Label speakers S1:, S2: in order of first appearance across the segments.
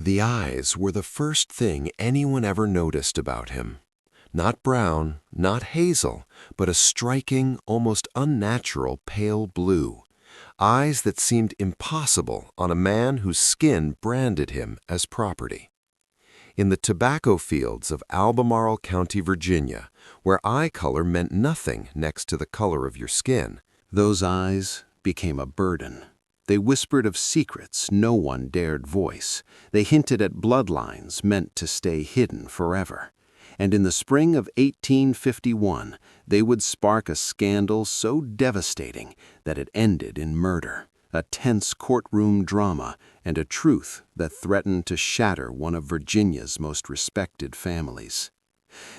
S1: The eyes were the first thing anyone ever noticed about him. Not brown, not hazel, but a striking, almost unnatural pale blue. Eyes that seemed impossible on a man whose skin branded him as property. In the tobacco fields of Albemarle County, Virginia, where eye color meant nothing next to the color of your skin, those eyes became a burden. They whispered of secrets no one dared voice. They hinted at bloodlines meant to stay hidden forever. And in the spring of 1851, they would spark a scandal so devastating that it ended in murder, a tense courtroom drama, and a truth that threatened to shatter one of Virginia's most respected families.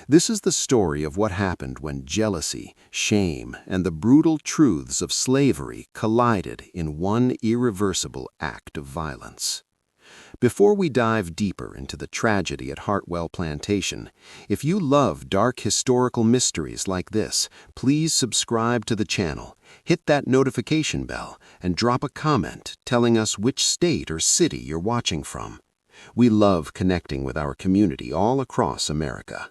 S1: This is the story of what happened when jealousy, shame, and the brutal truths of slavery collided in one irreversible act of violence. Before we dive deeper into the tragedy at Hartwell Plantation, if you love dark historical mysteries like this, please subscribe to the channel, hit that notification bell, and drop a comment telling us which state or city you're watching from. We love connecting with our community all across America.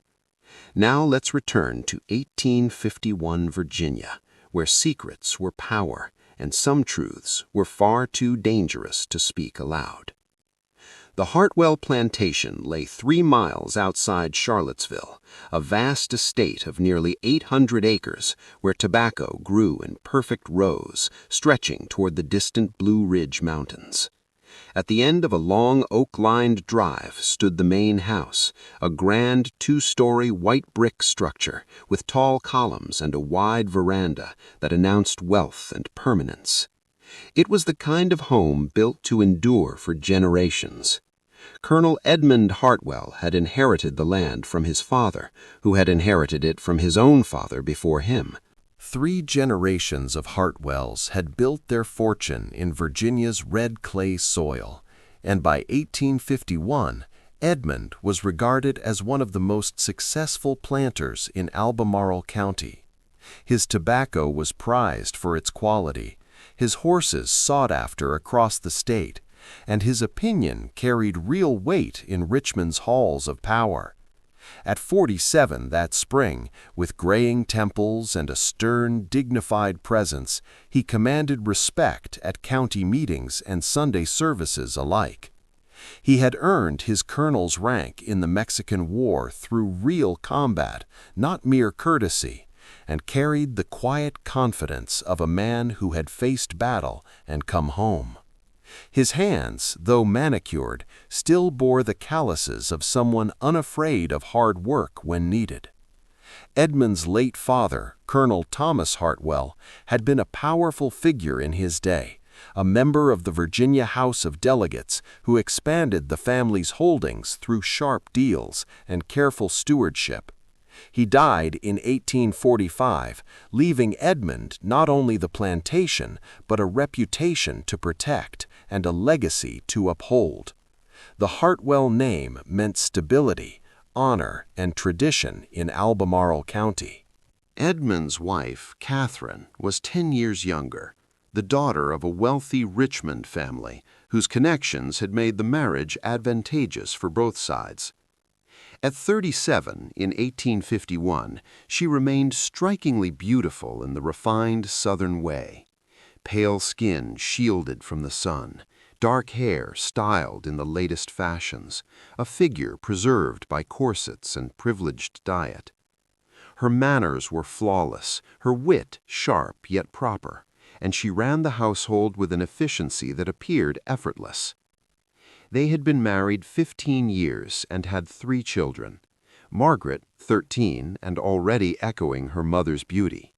S1: Now let's return to 1851 Virginia, where secrets were power and some truths were far too dangerous to speak aloud. The Hartwell Plantation lay 3 miles outside Charlottesville, a vast estate of nearly 800 acres where tobacco grew in perfect rows, stretching toward the distant Blue Ridge Mountains. At the end of a long oak-lined drive stood the main house, a grand 2-story white brick structure with tall columns and a wide veranda that announced wealth and permanence. It was the kind of home built to endure for generations. Colonel Edmund Hartwell had inherited the land from his father, who had inherited it from his own father before him. 3 generations of Hartwells had built their fortune in Virginia's red clay soil, and by 1851, Edmund was regarded as one of the most successful planters in Albemarle County. His tobacco was prized for its quality, his horses sought after across the state, and his opinion carried real weight in Richmond's halls of power. At 47 that spring, with graying temples and a stern, dignified presence, he commanded respect at county meetings and Sunday services alike. He had earned his colonel's rank in the Mexican War through real combat, not mere courtesy, and carried the quiet confidence of a man who had faced battle and come home. His hands, though manicured, still bore the calluses of someone unafraid of hard work when needed. Edmund's late father, Colonel Thomas Hartwell, had been a powerful figure in his day, a member of the Virginia House of Delegates who expanded the family's holdings through sharp deals and careful stewardship. He died in 1845, leaving Edmund not only the plantation, but a reputation to protect and a legacy to uphold. The Hartwell name meant stability, honor, and tradition in Albemarle County. Edmund's wife, Catherine, was 10 years younger, the daughter of a wealthy Richmond family whose connections had made the marriage advantageous for both sides. At 37, in 1851, she remained strikingly beautiful in the refined Southern way. Pale skin shielded from the sun, dark hair styled in the latest fashions, a figure preserved by corsets and privileged diet. Her manners were flawless, her wit sharp yet proper, and she ran the household with an efficiency that appeared effortless. They had been married 15 years and had 3 children. Margaret, 13, and already echoing her mother's beauty.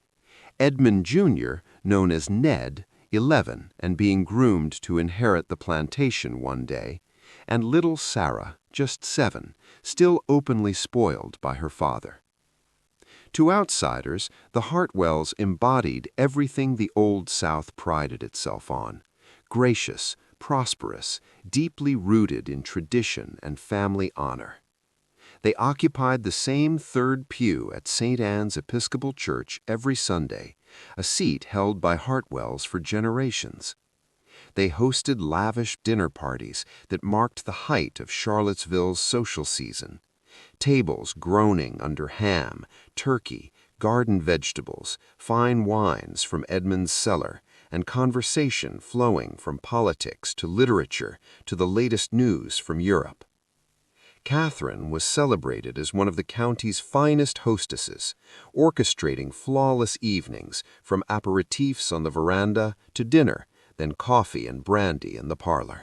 S1: Edmund Jr., known as Ned, 11, and being groomed to inherit the plantation one day, and little Sarah, just 7, still openly spoiled by her father. To outsiders, the Hartwells embodied everything the Old South prided itself on: gracious, prosperous, deeply rooted in tradition and family honor. They occupied the same third pew at St. Anne's Episcopal Church every Sunday, a seat held by Hartwells for generations. They hosted lavish dinner parties that marked the height of Charlottesville's social season. Tables groaning under ham, turkey, garden vegetables, fine wines from Edmund's cellar, and conversation flowing from politics to literature to the latest news from Europe. Catherine was celebrated as one of the county's finest hostesses, orchestrating flawless evenings from aperitifs on the veranda to dinner, then coffee and brandy in the parlor.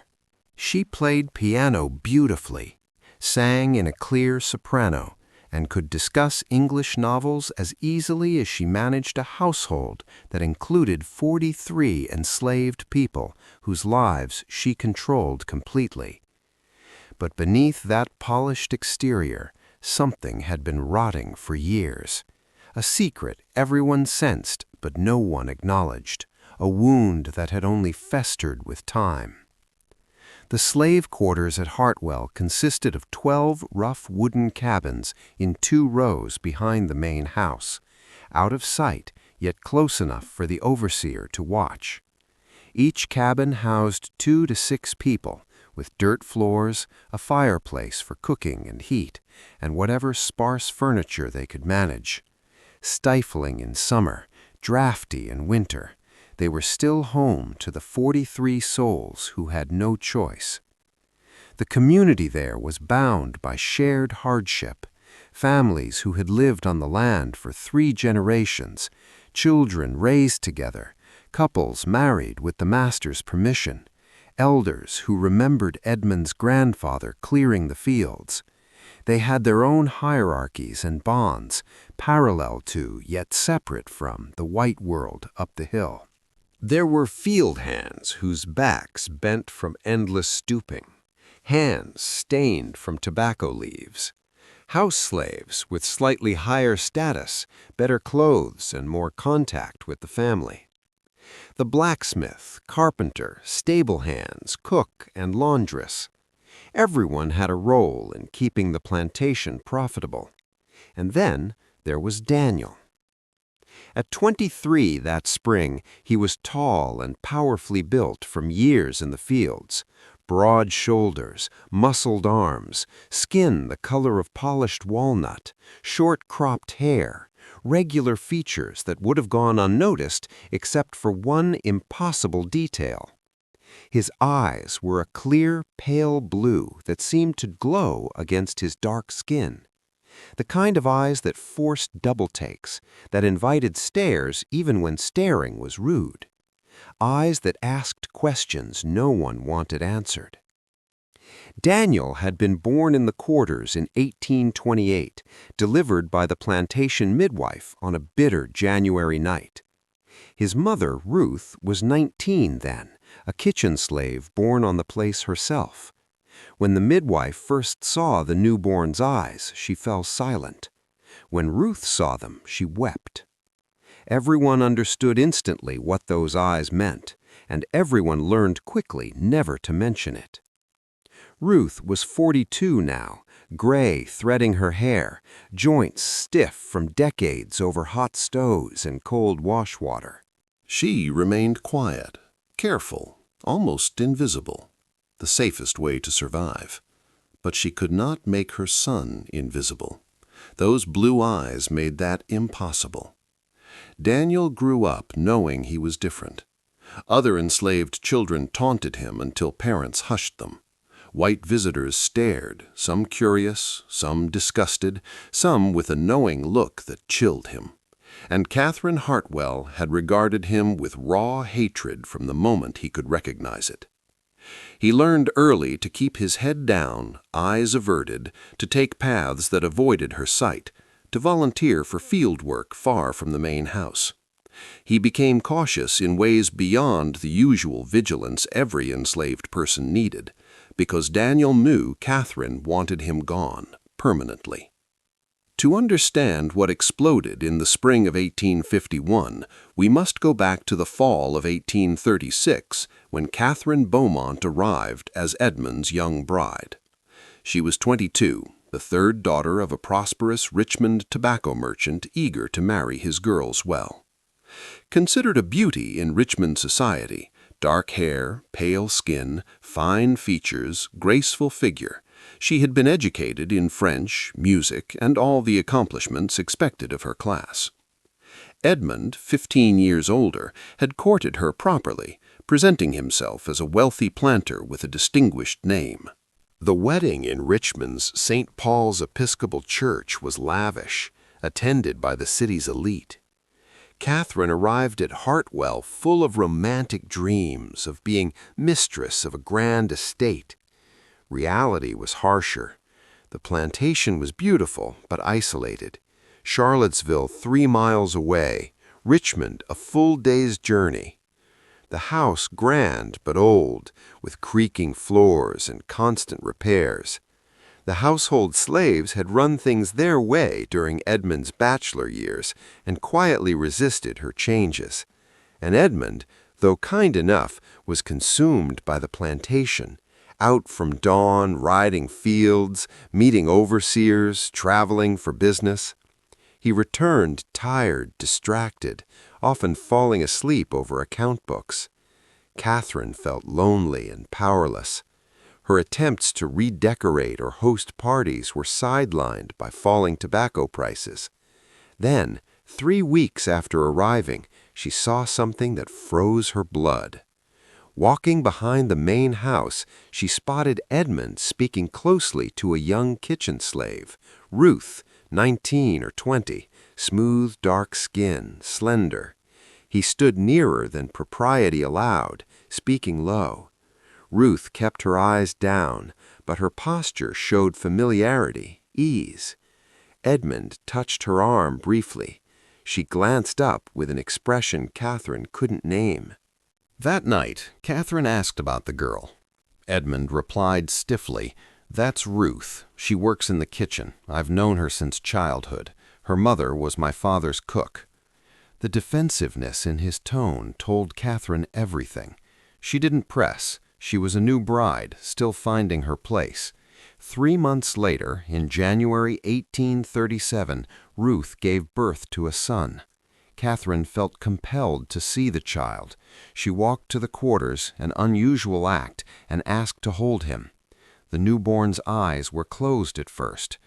S1: She played piano beautifully, sang in a clear soprano, and could discuss English novels as easily as she managed a household that included 43 enslaved people whose lives she controlled completely. But beneath that polished exterior, something had been rotting for years. A secret everyone sensed but no one acknowledged, a wound that had only festered with time. The slave quarters at Hartwell consisted of 12 rough wooden cabins in 2 rows behind the main house, out of sight yet close enough for the overseer to watch. Each cabin housed 2 to 6 people, with dirt floors, a fireplace for cooking and heat, and whatever sparse furniture they could manage. Stifling in summer, drafty in winter, they were still home to the 43 souls who had no choice. The community there was bound by shared hardship, families who had lived on the land for 3 generations, children raised together, couples married with the master's permission, elders who remembered Edmund's grandfather clearing the fields. They had their own hierarchies and bonds, parallel to, yet separate from, the white world up the hill. There were field hands whose backs bent from endless stooping, hands stained from tobacco leaves, house slaves with slightly higher status, better clothes, and more contact with the family. The blacksmith, carpenter, stable hands, cook, and laundress. Everyone had a role in keeping the plantation profitable. And then there was Daniel. At 23 that spring, he was tall and powerfully built from years in the fields. Broad shoulders, muscled arms, skin the color of polished walnut, short-cropped hair, regular features that would have gone unnoticed except for one impossible detail. His eyes were a clear, pale blue that seemed to glow against his dark skin. The kind of eyes that forced double-takes, that invited stares even when staring was rude. Eyes that asked questions no one wanted answered. Daniel had been born in the quarters in 1828, delivered by the plantation midwife on a bitter January night. His mother, Ruth, was 19 then, a kitchen slave born on the place herself. When the midwife first saw the newborn's eyes, she fell silent. When Ruth saw them, she wept. Everyone understood instantly what those eyes meant, and everyone learned quickly never to mention it. Ruth was 42 now, gray threading her hair, joints stiff from decades over hot stoves and cold wash water.
S2: She remained quiet, careful, almost invisible, the safest way to survive. But she could not make her son invisible. Those blue eyes made that impossible. Daniel grew up knowing he was different. Other enslaved children taunted him until parents hushed them. White visitors stared, some curious, some disgusted, some with a knowing look that chilled him. And Catherine Hartwell had regarded him with raw hatred from the moment he could recognize it. He learned early to keep his head down, eyes averted, to take paths that avoided her sight, to volunteer for field work far from the main house. He became cautious in ways beyond the usual vigilance every enslaved person needed, because Daniel knew Catherine wanted him gone, permanently. To understand what exploded in the spring of 1851, we must go back to the fall of 1836, when Catherine Beaumont arrived as Edmund's young bride. She was 22, the third daughter of a prosperous Richmond tobacco merchant eager to marry his girls well. Considered a beauty in Richmond society, Dark hair, pale skin, fine features, graceful figure. She had been educated in French, music, and all the accomplishments expected of her class. Edmund, 15 years older, had courted her properly, presenting himself as a wealthy planter with a distinguished name.
S1: The wedding in Richmond's St. Paul's Episcopal Church was lavish, attended by the city's elite. Catherine arrived at Hartwell full of romantic dreams of being mistress of a grand estate. Reality was harsher. The plantation was beautiful but isolated. Charlottesville 3 miles away, Richmond a full day's journey. The house grand but old, with creaking floors and constant repairs. The household slaves had run things their way during Edmund's bachelor years and quietly resisted her changes. And Edmund, though kind enough, was consumed by the plantation, out from dawn, riding fields, meeting overseers, traveling for business. He returned tired, distracted, often falling asleep over account books. Catherine felt lonely and powerless. Her attempts to redecorate or host parties were sidelined by falling tobacco prices. Then, 3 weeks after arriving, she saw something that froze her blood. Walking behind the main house, she spotted Edmund speaking closely to a young kitchen slave, Ruth, 19 or 20, smooth dark skin, slender. He stood nearer than propriety allowed, speaking low. Ruth kept her eyes down, but her posture showed familiarity, ease. Edmund touched her arm briefly. She glanced up with an expression Catherine couldn't name.
S2: That night, Catherine asked about the girl. Edmund replied stiffly, "That's Ruth. She works in the kitchen. I've known her since childhood. Her mother was my father's cook." The defensiveness in his tone told Catherine everything. She didn't press. She was a new bride, still finding her place. 3 months later, in January 1837, Ruth gave birth to a son. Catherine felt compelled to see the child. She walked to the quarters, an unusual act, and asked to hold him. The newborn's eyes were closed at first.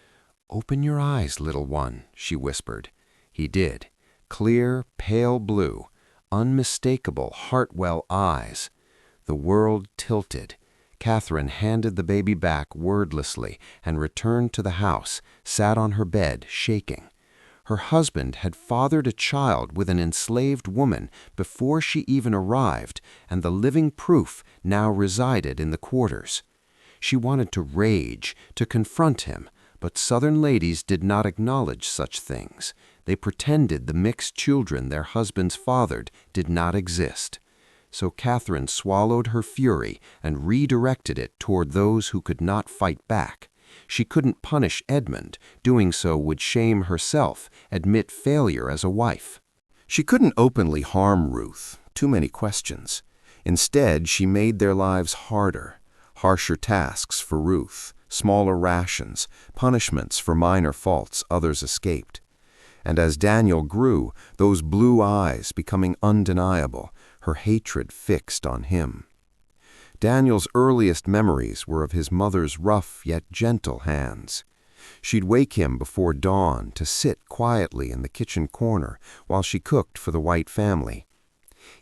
S2: "Open your eyes, little one," she whispered. He did. Clear, pale blue, unmistakable Hartwell eyes. The world tilted. Catherine handed the baby back wordlessly and returned to the house, sat on her bed, shaking. Her husband had fathered a child with an enslaved woman before she even arrived, and the living proof now resided in the quarters. She wanted to rage, to confront him, but Southern ladies did not acknowledge such things. They pretended the mixed children their husbands fathered did not exist. So Catherine swallowed her fury and redirected it toward those who could not fight back. She couldn't punish Edmund. Doing so would shame herself, admit failure as a wife. She couldn't openly harm Ruth. Too many questions. Instead, she made their lives harder. Harsher tasks for Ruth, smaller rations, punishments for minor faults others escaped. And as Daniel grew, those blue eyes becoming undeniable, her hatred fixed on him. Daniel's earliest memories were of his mother's rough yet gentle hands. She'd wake him before dawn to sit quietly in the kitchen corner while she cooked for the white family.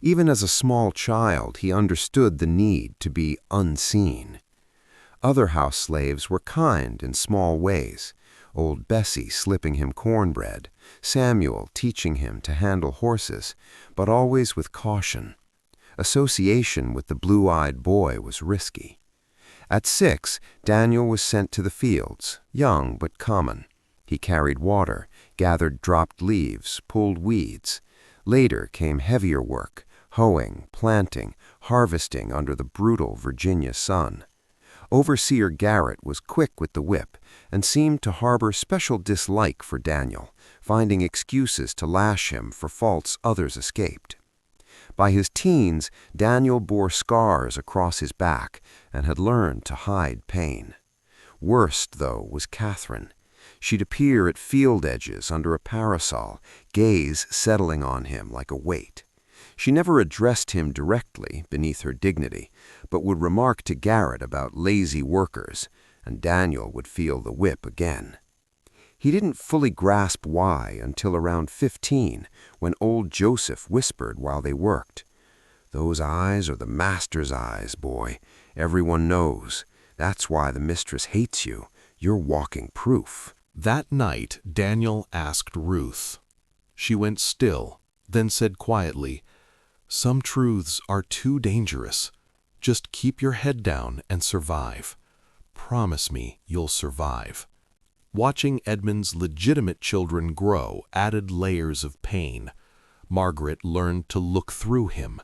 S2: Even as a small child, he understood the need to be unseen. Other house slaves were kind in small ways. Old Bessie slipping him cornbread, Samuel teaching him to handle horses, but always with caution. Association with the blue-eyed boy was risky. At 6, Daniel was sent to the fields, young but common. He carried water, gathered dropped leaves, pulled weeds. Later came heavier work, hoeing, planting, harvesting under the brutal Virginia sun. Overseer Garrett was quick with the whip and seemed to harbor special dislike for Daniel, finding excuses to lash him for faults others escaped. By his teens, Daniel bore scars across his back and had learned to hide pain. Worst, though, was Catherine. She'd appear at field edges under a parasol, gaze settling on him like a weight.
S1: She never addressed him directly beneath her dignity, but would remark to Garrett about lazy workers, and Daniel would feel the whip again. He didn't fully grasp why until around 15, when old Joseph whispered while they worked, "Those eyes are the master's eyes, boy. Everyone knows. That's why the mistress hates you. You're walking proof."
S3: That night, Daniel asked Ruth. She went still, then said quietly, "Some truths are too dangerous. Just keep your head down and survive. Promise me you'll survive." Watching Edmund's legitimate children grow added layers of pain. Margaret learned to look through him.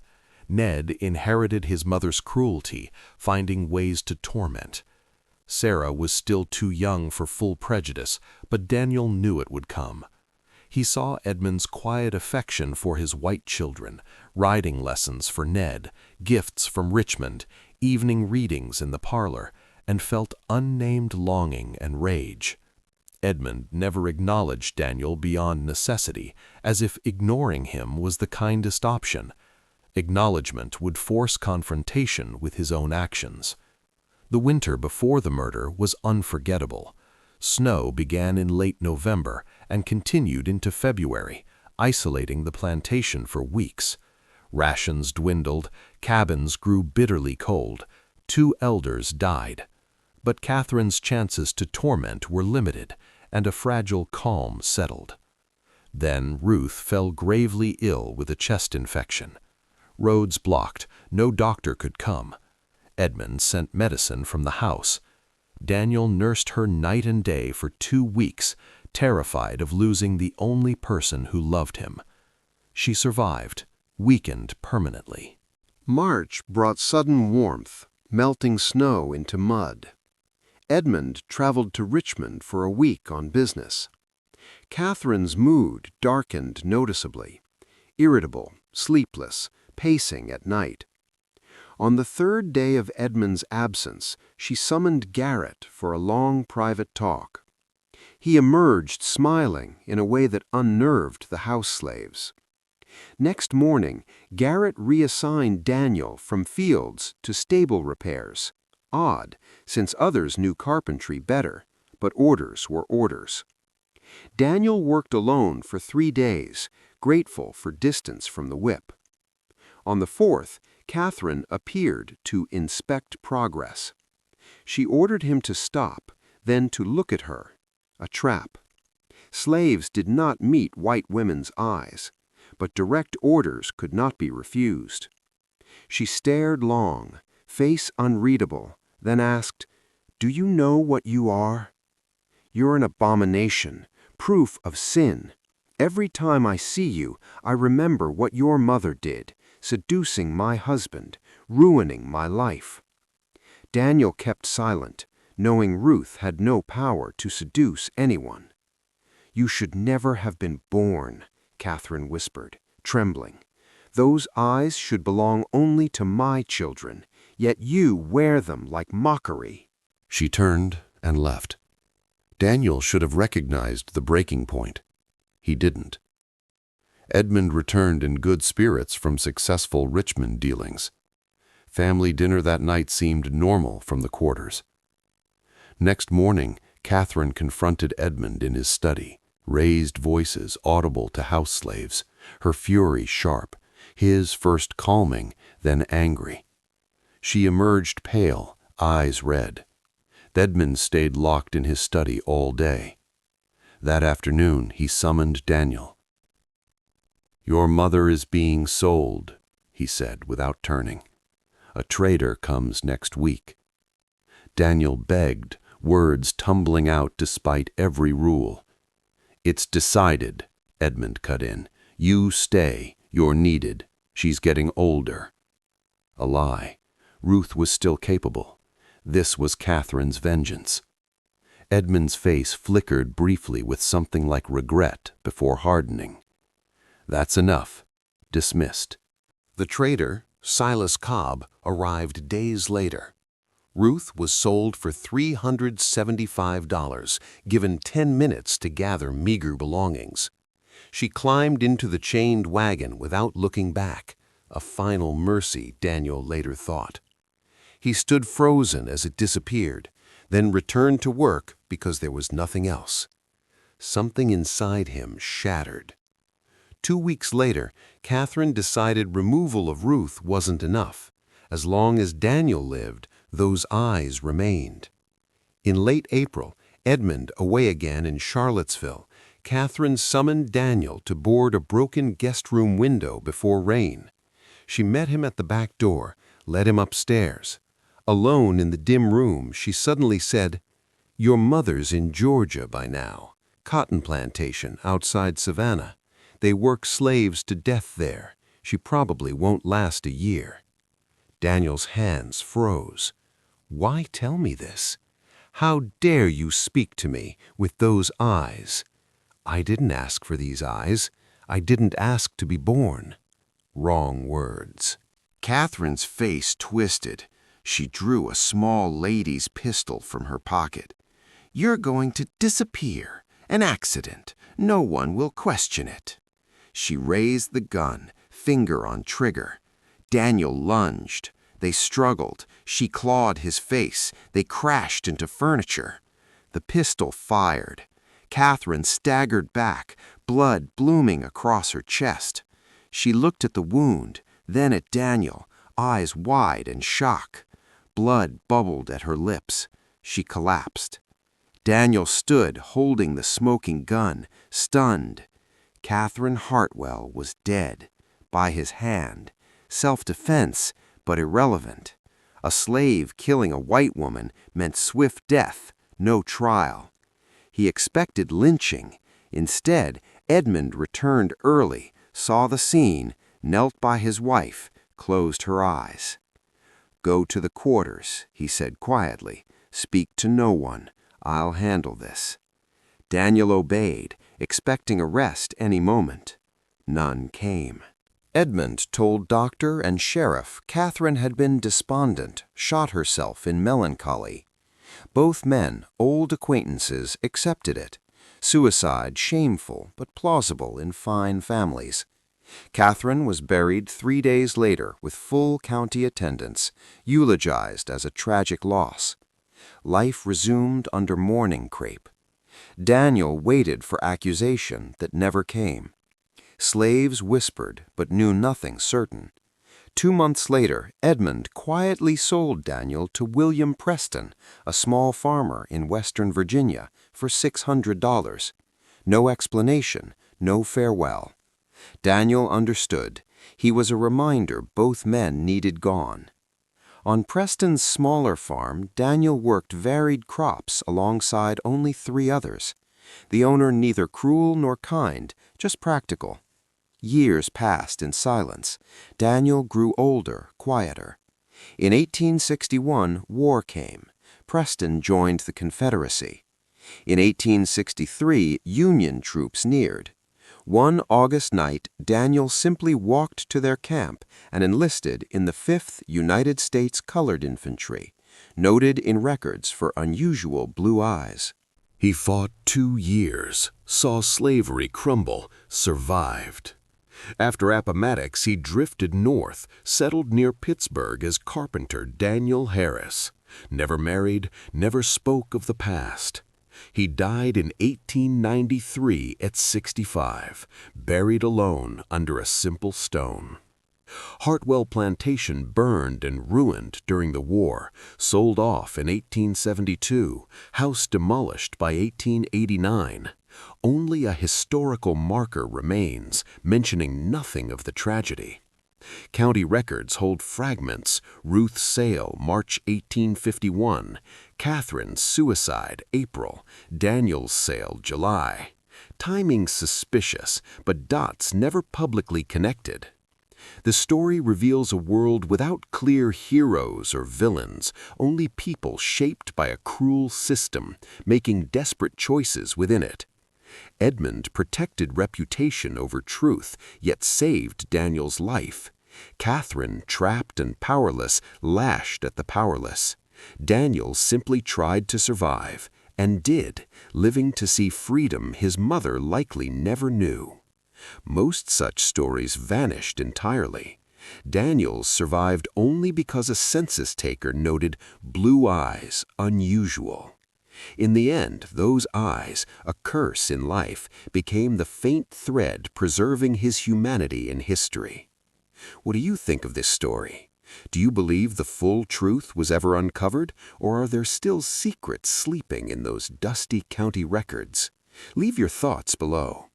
S3: Ned inherited his mother's cruelty, finding ways to torment. Sarah was still too young for full prejudice, but Daniel knew it would come. He saw Edmund's quiet affection for his white children, riding lessons for Ned, gifts from Richmond, evening readings in the parlor, and felt unnamed longing and rage. Edmund never acknowledged Daniel beyond necessity, as if ignoring him was the kindest option. Acknowledgement would force confrontation with his own actions. The winter before the murder was unforgettable. Snow began in late November and continued into February, isolating the plantation for weeks. Rations dwindled, cabins grew bitterly cold, 2 elders died. But Catherine's chances to torment were limited, and a fragile calm settled. Then Ruth fell gravely ill with a chest infection. Roads blocked, no doctor could come. Edmund sent medicine from the house. Daniel nursed her night and day for 2 weeks, terrified of losing the only person who loved him. She survived, weakened permanently.
S1: March brought sudden warmth, melting snow into mud. Edmund traveled to Richmond for a week on business. Catherine's mood darkened noticeably, irritable, sleepless, pacing at night. On the 3rd day of Edmund's absence, she summoned Garrett for a long private talk. He emerged smiling in a way that unnerved the house slaves. Next morning, Garrett reassigned Daniel from fields to stable repairs. Odd, since others knew carpentry better, but orders were orders. Daniel worked alone for 3 days, grateful for distance from the whip. On the 4th, Catherine appeared to inspect progress. She ordered him to stop, then to look at her. A trap. Slaves did not meet white women's eyes, but direct orders could not be refused. She stared long, face unreadable, then asked, "Do you know what you are? You're an abomination, proof of sin. Every time I see you, I remember what your mother did, seducing my husband, ruining my life." Daniel kept silent, knowing Ruth had no power to seduce anyone. "You should never have been born," Catherine whispered, trembling. "Those eyes should belong only to my children, yet you wear them like mockery."
S2: She turned and left. Daniel should have recognized the breaking point. He didn't. Edmund returned in good spirits from successful Richmond dealings. Family dinner that night seemed normal from the quarters. Next morning, Catherine confronted Edmund in his study, raised voices audible to house slaves, her fury sharp, his first calming, then angry. She emerged pale, eyes red. Edmund stayed locked in his study all day. That afternoon, he summoned Daniel. "Your mother is being sold," he said without turning. "A trader comes next week." Daniel begged, words tumbling out despite every rule. "It's decided," Edmund cut in. "You stay. You're needed. She's getting older." A lie. Ruth was still capable. This was Catherine's vengeance. Edmund's face flickered briefly with something like regret before hardening. "That's enough." Dismissed. The trader, Silas Cobb, arrived days later. Ruth was sold for $375, given 10 minutes to gather meager belongings. She climbed into the chained wagon without looking back,
S1: A final mercy, Daniel later thought. He stood frozen as it disappeared, then returned to work because there was nothing else. Something inside him shattered. 2 weeks later, Catherine decided removal of Ruth wasn't enough. As long as Daniel lived, those eyes remained. In late April, Edmund away again in Charlottesville, Catherine summoned Daniel to board a broken guest room window before rain. She met him at the back door, led him upstairs. Alone in the dim room, she suddenly said, "Your mother's in Georgia by now. Cotton plantation outside Savannah. They work slaves to death there. She probably won't last a year." Daniel's hands froze. Why tell me this? How dare you speak to me with those eyes? I didn't ask for these eyes. I didn't ask to be born. Wrong words.
S2: Catherine's face twisted. She drew a small lady's pistol from her pocket. "You're going to disappear. An accident. No one will question it." She raised the gun, finger on trigger. Daniel lunged. They struggled. She clawed his face. They crashed into furniture. The pistol fired. Catherine staggered back, blood blooming across her chest. She looked at the wound, then at Daniel, eyes wide in shock. Blood bubbled at her lips. She collapsed. Daniel stood holding the smoking gun, stunned. Catherine Hartwell was dead, by his hand. Self-defense, but irrelevant. A slave killing a white woman meant swift death, no trial. He expected lynching. Instead, Edmund returned early, saw the scene, knelt by his wife, closed her eyes. "Go to the quarters," he said quietly. "Speak to no one. I'll handle this." Daniel obeyed, expecting arrest any moment. None came. Edmund told doctor and sheriff Catherine had been despondent, shot herself in melancholy. Both men, old acquaintances, accepted it. Suicide shameful but plausible in fine families. Catherine was buried 3 days later with full county attendance, eulogized as a tragic loss. Life resumed under mourning crepe. Daniel waited for accusation that never came. Slaves whispered but knew nothing certain. 2 months later, Edmund quietly sold Daniel to William Preston, a small farmer in Western Virginia, for $600. No explanation, no farewell. Daniel understood. He was a reminder both men needed gone. On Preston's smaller farm, Daniel worked varied crops alongside only 3 others. The owner neither cruel nor kind, just practical. Years passed in silence. Daniel grew older, quieter. In 1861, war came. Preston joined the Confederacy. In 1863, Union troops neared. One August night, Daniel simply walked to their camp and enlisted in the 5th United States Colored Infantry, noted in records for unusual blue eyes.
S3: He fought 2 years, saw slavery crumble, survived. After Appomattox, he drifted north, settled near Pittsburgh as carpenter Daniel Harris. Never married, never spoke of the past. He died in 1893 at 65, buried alone under a simple stone. Hartwell Plantation burned and ruined during the war, sold off in 1872, house demolished by 1889. Only a historical marker remains, mentioning nothing of the tragedy. County records hold fragments: Ruth's sale, March 1851, Catherine's suicide, April, Daniel's sale, July. Timing suspicious, but dots never publicly connected. The story reveals a world without clear heroes or villains, only people shaped by a cruel system, making desperate choices within it. Edmund protected reputation over truth, yet saved Daniel's life. Catherine, trapped and powerless, lashed at the powerless. Daniel simply tried to survive, and did, living to see freedom his mother likely never knew. Most such stories vanished entirely.
S1: Daniels survived only because a census taker noted blue eyes, unusual. In the end, those eyes, a curse in life, became the faint thread preserving his humanity in history. What do you think of this story? Do you believe the full truth was ever uncovered, or are there still secrets sleeping in those dusty county records? Leave your thoughts below.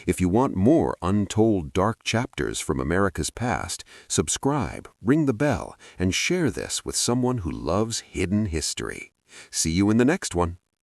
S1: If you want more untold dark chapters from America's past, subscribe, ring the bell, and share this with someone who loves hidden history. See you in the next one.